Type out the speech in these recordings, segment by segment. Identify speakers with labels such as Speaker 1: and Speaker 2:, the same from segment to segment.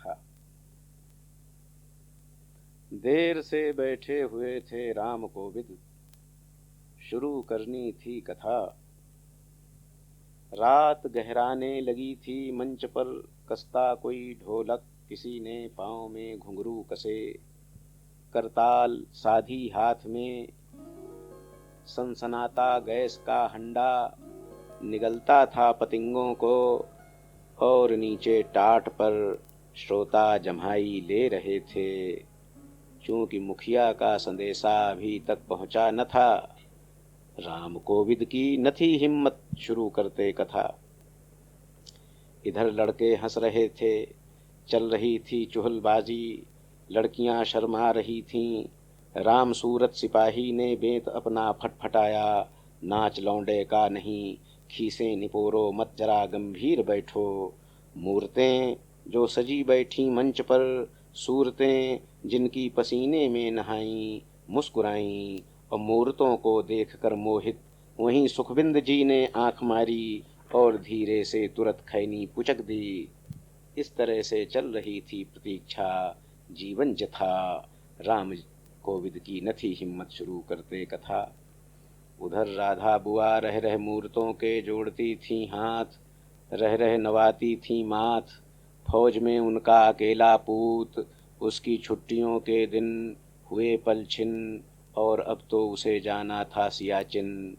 Speaker 1: कथा। देर से बैठे हुए थे राम कोविद, शुरू करनी थी कथा। रात गहराने लगी थी, मंच पर कसता कोई ढोलक, किसी ने पाँव में घुंघरू कसे। करताल साधी हाथ में, सनसनाता गैस का हंडा निगलता था पतिंगों को, और नीचे टाट पर श्रोता जम्हाई ले रहे थे। चूंकि मुखिया का संदेशा अभी तक पहुंचा न था, राम कोविद की न थी हिम्मत शुरू करते कथा। इधर लड़के हंस रहे थे, चल रही थी चुहलबाजी, लड़कियां शर्मा रही थीं। राम सूरत सिपाही ने बेंत अपना फटफटाया, नाच लौंडे का नहीं, खीसे निपोरो मत जरा गंभीर बैठो। मूर्तें जो सजी बैठी मंच पर, सूरतें जिनकी पसीने में नहाई, मुस्कुराईं और मूर्तों को देखकर मोहित। वहीं सुखबिंद जी ने आंख मारी और धीरे से तुरंत खैनी पुचक दी। इस तरह से चल रही थी प्रतीक्षा, जीवन जथा। राम कोविद की न थी हिम्मत शुरू करते कथा। उधर राधा बुआ रह रह मूर्तों के जोड़ती थी हाथ, रह रह नवाती थी माथ। फौज में उनका अकेला पूत, उसकी छुट्टियों के दिन हुए पलछिन, और अब तो उसे जाना था सियाचिन।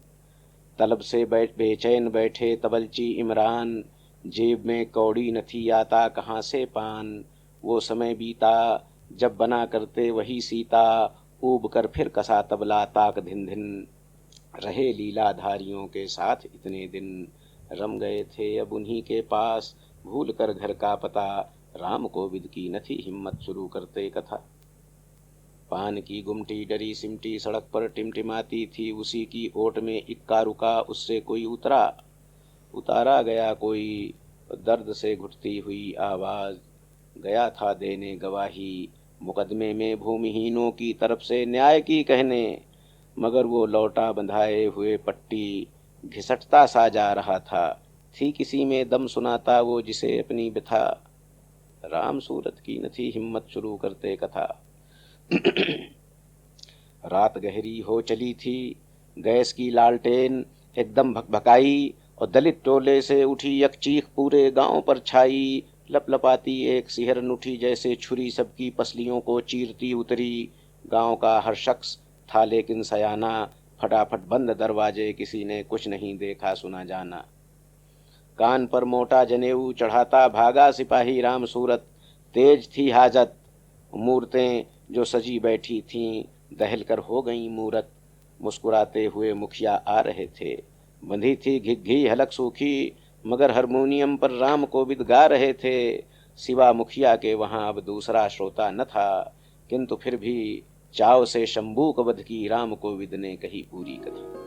Speaker 1: तलब से बेचैन बैठे तबलची इमरान, जेब में कौड़ी न थी आता कहाँ से पान। वो समय बीता जब बना करते वही सीता, ऊब कर फिर कसा तबला ताक धिन धिन। रहे लीलाधारियों के साथ इतने दिन, रम गए थे अब उन्हीं के पास, भूल कर घर का पता। राम कोविद की न थी हिम्मत शुरू करते कथा। पान की गुमटी डरी सिमटी सड़क पर टिमटिमाती थी, उसी की ओट में इक्का रुका, उससे कोई उतारा गया कोई, दर्द से घुटती हुई आवाज। गया था देने गवाही, मुकदमे में भूमिहीनों की तरफ से न्याय की कहने, मगर वो लौटा बंधाए हुए पट्टी, घिसटता सा जा रहा था। थी किसी में दम सुनाता वो जिसे अपनी व्यथा। राम सूरत की न थी हिम्मत शुरू करते कथा। रात गहरी हो चली थी, गैस की लालटेन एकदम भकभकाई, और दलित टोले से उठी एक चीख पूरे गांव पर छाई। लपलपाती एक सिहरन उठी, जैसे छुरी सबकी पसलियों को चीरती उतरी। गांव का हर शख्स था लेकिन सयाना, फटाफट बंद दरवाजे, किसी ने कुछ नहीं देखा सुना जाना। कान पर मोटा जनेऊ चढ़ाता भागा सिपाही राम सूरत, तेज थी हाजत। मूर्तें जो सजी बैठी थीं, दहल कर हो गईं मूरत। मुस्कुराते हुए मुखिया आ रहे थे, बंधी थी घिघी हलक सूखी, मगर हारमोनियम पर राम कोविद गा रहे थे। सिवा मुखिया के वहां अब दूसरा श्रोता न था, किंतु फिर भी चाव से शंभू को वध की राम कोविद ने कही पूरी कथा।